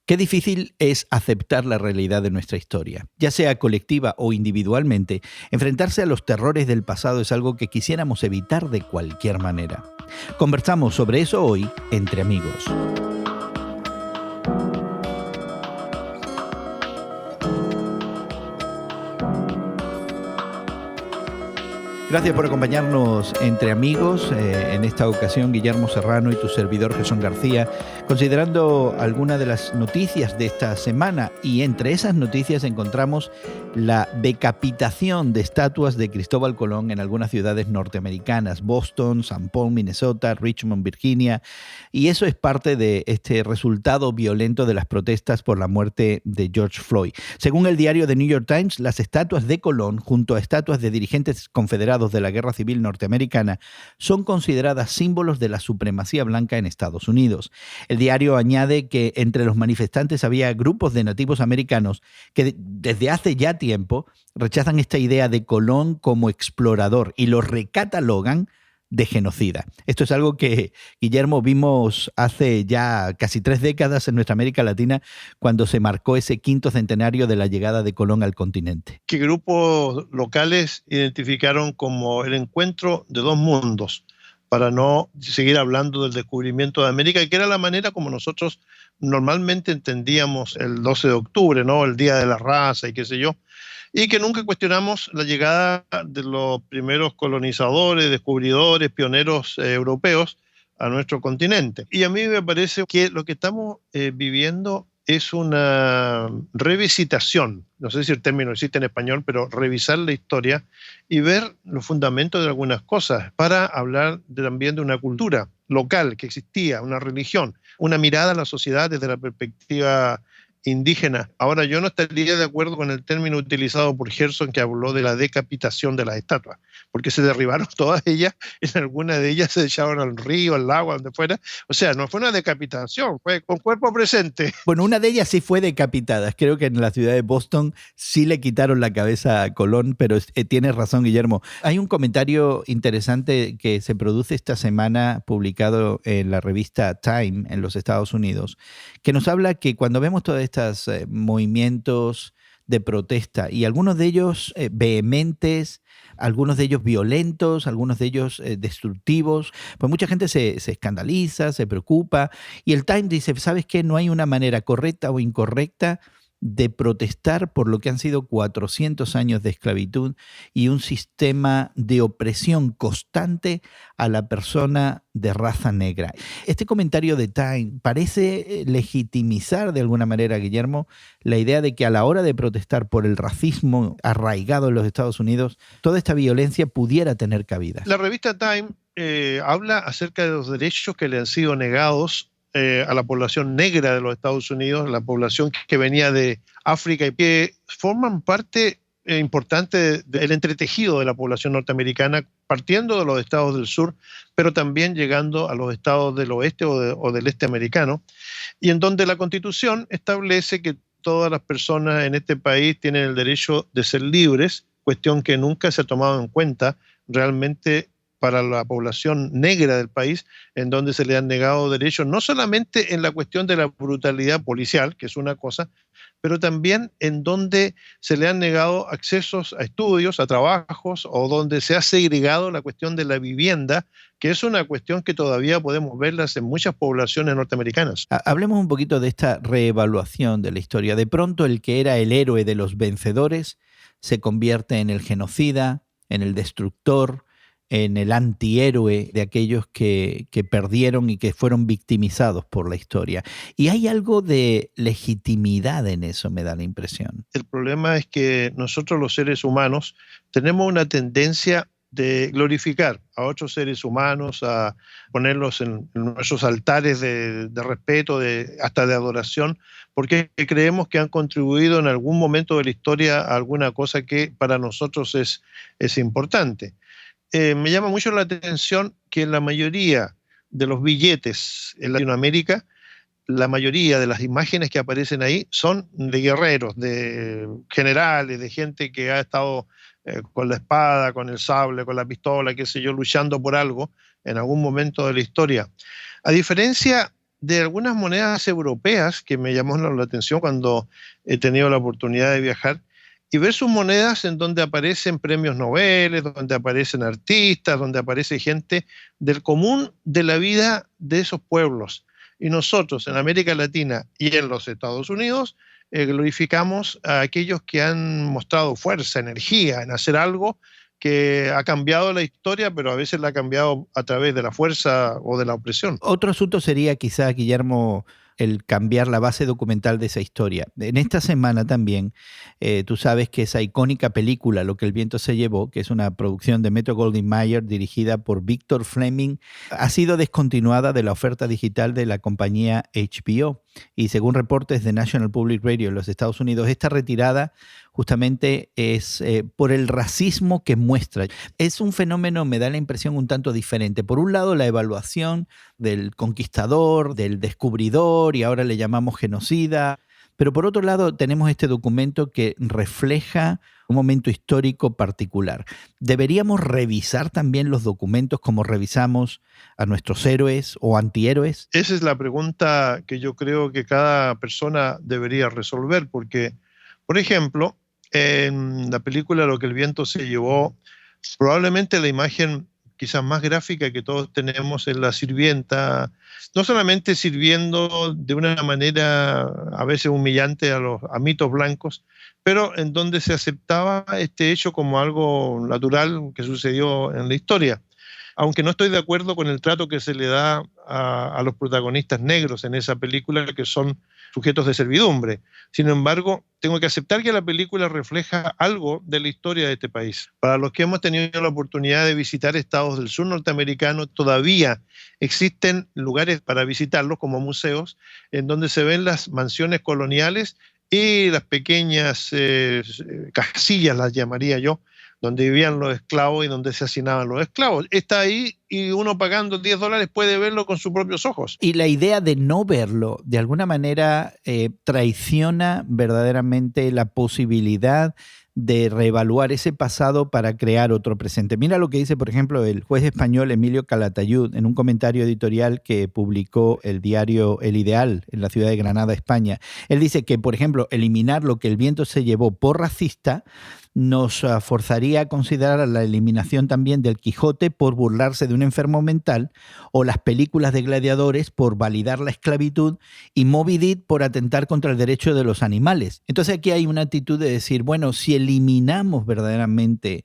Qué difícil es aceptar la realidad de nuestra historia. Ya sea colectiva o individualmente, enfrentarse a los terrores del pasado es algo que quisiéramos evitar de cualquier manera. Conversamos sobre eso hoy entre amigos. Gracias por acompañarnos entre amigos. En esta ocasión, Guillermo Serrano y tu servidor Jesús García, considerando algunas de las noticias de esta semana. Y entre esas noticias encontramos la decapitación de estatuas de Cristóbal Colón en algunas ciudades norteamericanas: Boston, St. Paul, Minnesota, Richmond, Virginia. Y eso es parte de este resultado violento de las protestas por la muerte de George Floyd. Según el diario The New York Times, las estatuas de Colón, junto a estatuas de dirigentes confederados de la Guerra Civil norteamericana, son consideradas símbolos de la supremacía blanca en Estados Unidos. El diario añade que entre los manifestantes había grupos de nativos americanos que desde hace ya tiempo rechazan esta idea de Colón como explorador y lo recatalogan de genocida. Esto es algo que, Guillermo, vimos hace ya casi 3 décadas en nuestra América Latina, cuando se marcó ese 5º centenario de la llegada de Colón al continente. Que grupos locales identificaron como el encuentro de dos mundos, para no seguir hablando del descubrimiento de América, y que era la manera como nosotros normalmente entendíamos el 12 de octubre, ¿no? El Día de la Raza y qué sé yo, y que nunca cuestionamos la llegada de los primeros colonizadores, descubridores, pioneros europeos a nuestro continente. Y a mí me parece que lo que estamos viviendo es una revisitación, no sé si el término existe en español, pero revisar la historia y ver los fundamentos de algunas cosas para hablar también de una cultura local que existía, una religión, una mirada a la sociedad desde la perspectiva indígena. Ahora, yo no estaría de acuerdo con el término utilizado por Gerson, que habló de la decapitación de las estatuas, porque se derribaron todas ellas, en algunas de ellas se echaron al río, al lago, donde fuera. O sea, no fue una decapitación, fue con cuerpo presente. Bueno, una de ellas sí fue decapitada. Creo que en la ciudad de Boston sí le quitaron la cabeza a Colón, pero tienes razón, Guillermo. Hay un comentario interesante que se produce esta semana, publicado en la revista Time en los Estados Unidos, que nos habla que cuando vemos todos estos movimientos de protesta, y algunos de ellos vehementes, algunos de ellos violentos, algunos de ellos destructivos, pues mucha gente se escandaliza, se preocupa, y el Times dice, ¿sabes qué? No hay una manera correcta o incorrecta de protestar por lo que han sido 400 años de esclavitud y un sistema de opresión constante a la persona de raza negra. Este comentario de Time parece legitimizar de alguna manera, Guillermo, la idea de que a la hora de protestar por el racismo arraigado en los Estados Unidos, toda esta violencia pudiera tener cabida. La revista Time habla acerca de los derechos que le han sido negados a la población negra de los Estados Unidos, la población que venía de África y que forman parte importante del entretejido de la población norteamericana, partiendo de los estados del sur, pero también llegando a los estados del oeste o del este americano, y en donde la Constitución establece que todas las personas en este país tienen el derecho de ser libres, cuestión que nunca se ha tomado en cuenta realmente para la población negra del país, en donde se le han negado derechos, no solamente en la cuestión de la brutalidad policial, que es una cosa, pero también en donde se le han negado accesos a estudios, a trabajos, o donde se ha segregado la cuestión de la vivienda, que es una cuestión que todavía podemos verlas en muchas poblaciones norteamericanas. Hablemos un poquito de esta reevaluación de la historia. De pronto el que era el héroe de los vencedores se convierte en el genocida, en el destructor, en el antihéroe de aquellos que perdieron y que fueron victimizados por la historia. Y hay algo de legitimidad en eso, me da la impresión. El problema es que nosotros los seres humanos tenemos una tendencia de glorificar a otros seres humanos, a ponerlos en nuestros altares de respeto, hasta de adoración, porque creemos que han contribuido en algún momento de la historia a alguna cosa que para nosotros es importante. Me llama mucho la atención que la mayoría de los billetes en Latinoamérica, la mayoría de las imágenes que aparecen ahí son de guerreros, de generales, de gente que ha estado con la espada, con el sable, con la pistola, qué sé yo, luchando por algo en algún momento de la historia. A diferencia de algunas monedas europeas que me llamó la atención cuando he tenido la oportunidad de viajar y ver sus monedas en donde aparecen premios Nobel, donde aparecen artistas, donde aparece gente del común de la vida de esos pueblos. Y nosotros en América Latina y en los Estados Unidos glorificamos a aquellos que han mostrado fuerza, energía en hacer algo que ha cambiado la historia, pero a veces la ha cambiado a través de la fuerza o de la opresión. Otro asunto sería quizá, Guillermo, el cambiar la base documental de esa historia. En esta semana también, tú sabes que esa icónica película, Lo que el viento se llevó, que es una producción de Metro-Goldwyn-Mayer dirigida por Victor Fleming, ha sido descontinuada de la oferta digital de la compañía HBO. Y según reportes de National Public Radio en los Estados Unidos, esta retirada justamente es por el racismo que muestra. Es un fenómeno, me da la impresión, un tanto diferente. Por un lado, la evaluación del conquistador, del descubridor, y ahora le llamamos genocida. Pero por otro lado, tenemos este documento que refleja un momento histórico particular. ¿Deberíamos revisar también los documentos como revisamos a nuestros héroes o antihéroes? Esa es la pregunta que yo creo que cada persona debería resolver, porque, por ejemplo, en la película Lo que el viento se llevó, probablemente la imagen quizás más gráfica que todos tenemos es la sirvienta, no solamente sirviendo de una manera a veces humillante a mitos blancos, pero en donde se aceptaba este hecho como algo natural que sucedió en la historia. Aunque no estoy de acuerdo con el trato que se le da a los protagonistas negros en esa película, que son sujetos de servidumbre. Sin embargo, tengo que aceptar que la película refleja algo de la historia de este país. Para los que hemos tenido la oportunidad de visitar estados del sur norteamericano, todavía existen lugares para visitarlos como museos, en donde se ven las mansiones coloniales y las pequeñas casillas, las llamaría yo, donde vivían los esclavos y donde se hacinaban los esclavos. Está ahí y uno pagando $10 puede verlo con sus propios ojos. Y la idea de no verlo, de alguna manera, traiciona verdaderamente la posibilidad de reevaluar ese pasado para crear otro presente. Mira lo que dice, por ejemplo, el juez español Emilio Calatayud en un comentario editorial que publicó el diario El Ideal en la ciudad de Granada, España. Él dice que, por ejemplo, eliminar Lo que el viento se llevó por racista nos forzaría a considerar la eliminación también del Quijote por burlarse de un enfermo mental, o las películas de gladiadores por validar la esclavitud, y Moby Dick por atentar contra el derecho de los animales. Entonces aquí hay una actitud de decir, bueno, si eliminamos verdaderamente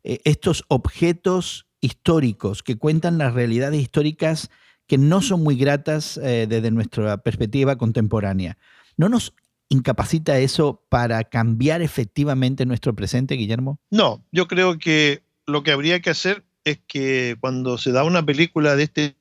estos objetos históricos que cuentan las realidades históricas que no son muy gratas desde nuestra perspectiva contemporánea, ¿no nos incapacita eso para cambiar efectivamente nuestro presente, Guillermo? No, yo creo que lo que habría que hacer es que cuando se da una película de este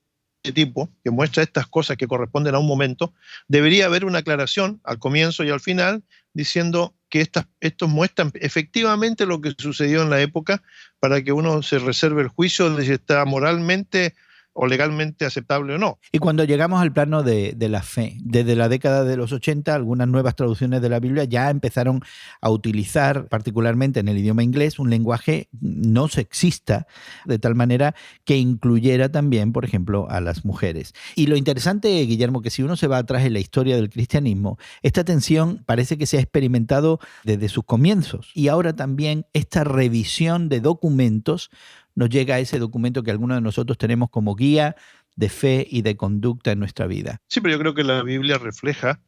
tipo, que muestra estas cosas que corresponden a un momento, debería haber una aclaración al comienzo y al final diciendo que estos muestran efectivamente lo que sucedió en la época, para que uno se reserve el juicio de si está moralmente o legalmente aceptable o no. Y cuando llegamos al plano de la fe, desde la década de los 80, algunas nuevas traducciones de la Biblia ya empezaron a utilizar, particularmente en el idioma inglés, un lenguaje no sexista, de tal manera que incluyera también, por ejemplo, a las mujeres. Y lo interesante, Guillermo, que si uno se va atrás en la historia del cristianismo, esta tensión parece que se ha experimentado desde sus comienzos. Y ahora también esta revisión de documentos nos llega a ese documento que algunos de nosotros tenemos como guía de fe y de conducta en nuestra vida. Sí, pero yo creo que la Biblia refleja,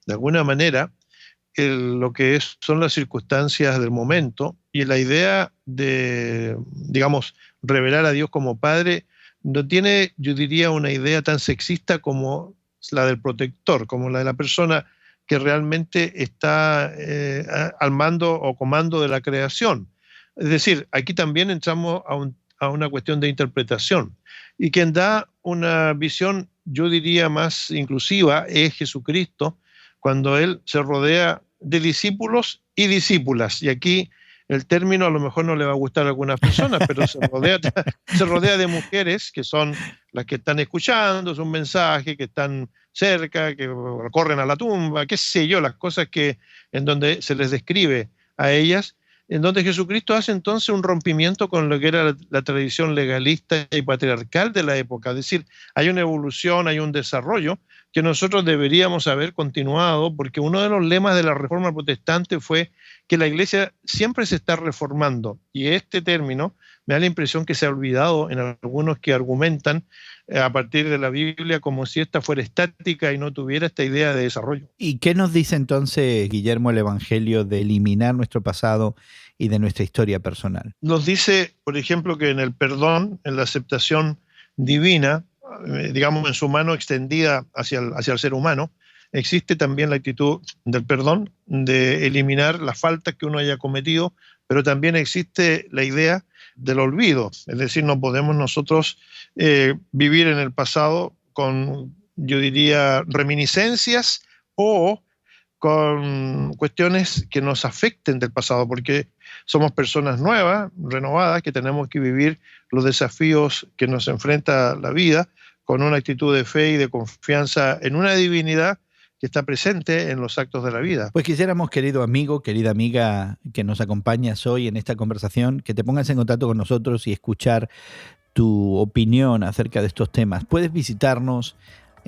de alguna manera, lo que son las circunstancias del momento, y la idea de, digamos, revelar a Dios como Padre no tiene, yo diría, una idea tan sexista como la del protector, como la de la persona que realmente está al mando o comando de la creación. Es decir, aquí también entramos a una cuestión de interpretación. Y quien da una visión, yo diría, más inclusiva es Jesucristo, cuando Él se rodea de discípulos y discípulas. Y aquí el término a lo mejor no le va a gustar a algunas personas, pero se rodea de mujeres que son las que están escuchando su mensaje, que están cerca, que corren a la tumba, qué sé yo, las cosas en donde se les describe a ellas, en donde Jesucristo hace entonces un rompimiento con lo que era la tradición legalista y patriarcal de la época. Es decir, hay una evolución, hay un desarrollo que nosotros deberíamos haber continuado, porque uno de los lemas de la Reforma Protestante fue que la Iglesia siempre se está reformando, y este término me da la impresión que se ha olvidado en algunos que argumentan a partir de la Biblia como si esta fuera estática y no tuviera esta idea de desarrollo. ¿Y qué nos dice entonces, Guillermo, el Evangelio de eliminar nuestro pasado y de nuestra historia personal? Nos dice, por ejemplo, que en el perdón, en la aceptación divina, digamos en su mano extendida hacia el ser humano, existe también la actitud del perdón, de eliminar las faltas que uno haya cometido, pero también existe la idea del olvido, es decir, no podemos nosotros vivir en el pasado con, yo diría, reminiscencias o con cuestiones que nos afecten del pasado, porque somos personas nuevas, renovadas, que tenemos que vivir los desafíos que nos enfrenta la vida con una actitud de fe y de confianza en una divinidad que está presente en los actos de la vida. Pues quisiéramos, querido amigo, querida amiga que nos acompañas hoy en esta conversación, que te pongas en contacto con nosotros y escuchar tu opinión acerca de estos temas. Puedes visitarnos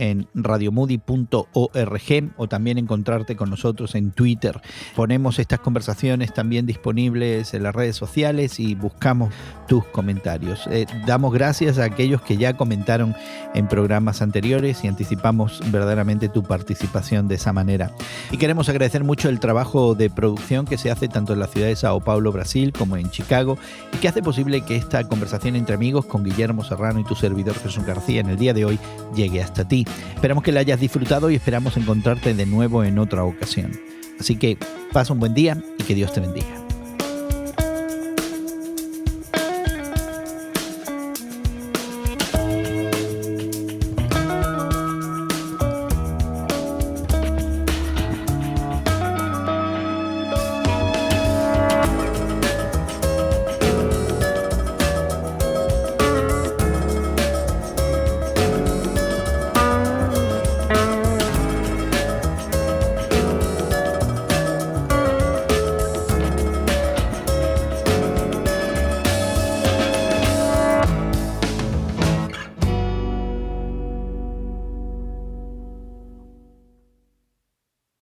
en radiomoody.org o también encontrarte con nosotros en Twitter. Ponemos estas conversaciones también disponibles en las redes sociales y buscamos tus comentarios. Damos gracias a aquellos que ya comentaron en programas anteriores y anticipamos verdaderamente tu participación de esa manera. Y queremos agradecer mucho el trabajo de producción que se hace tanto en la ciudad de Sao Paulo, Brasil, como en Chicago, y que hace posible que esta conversación entre amigos con Guillermo Serrano y tu servidor Jesús García en el día de hoy llegue hasta ti. Esperamos que la hayas disfrutado y esperamos encontrarte de nuevo en otra ocasión. Así que pasa un buen día y que Dios te bendiga.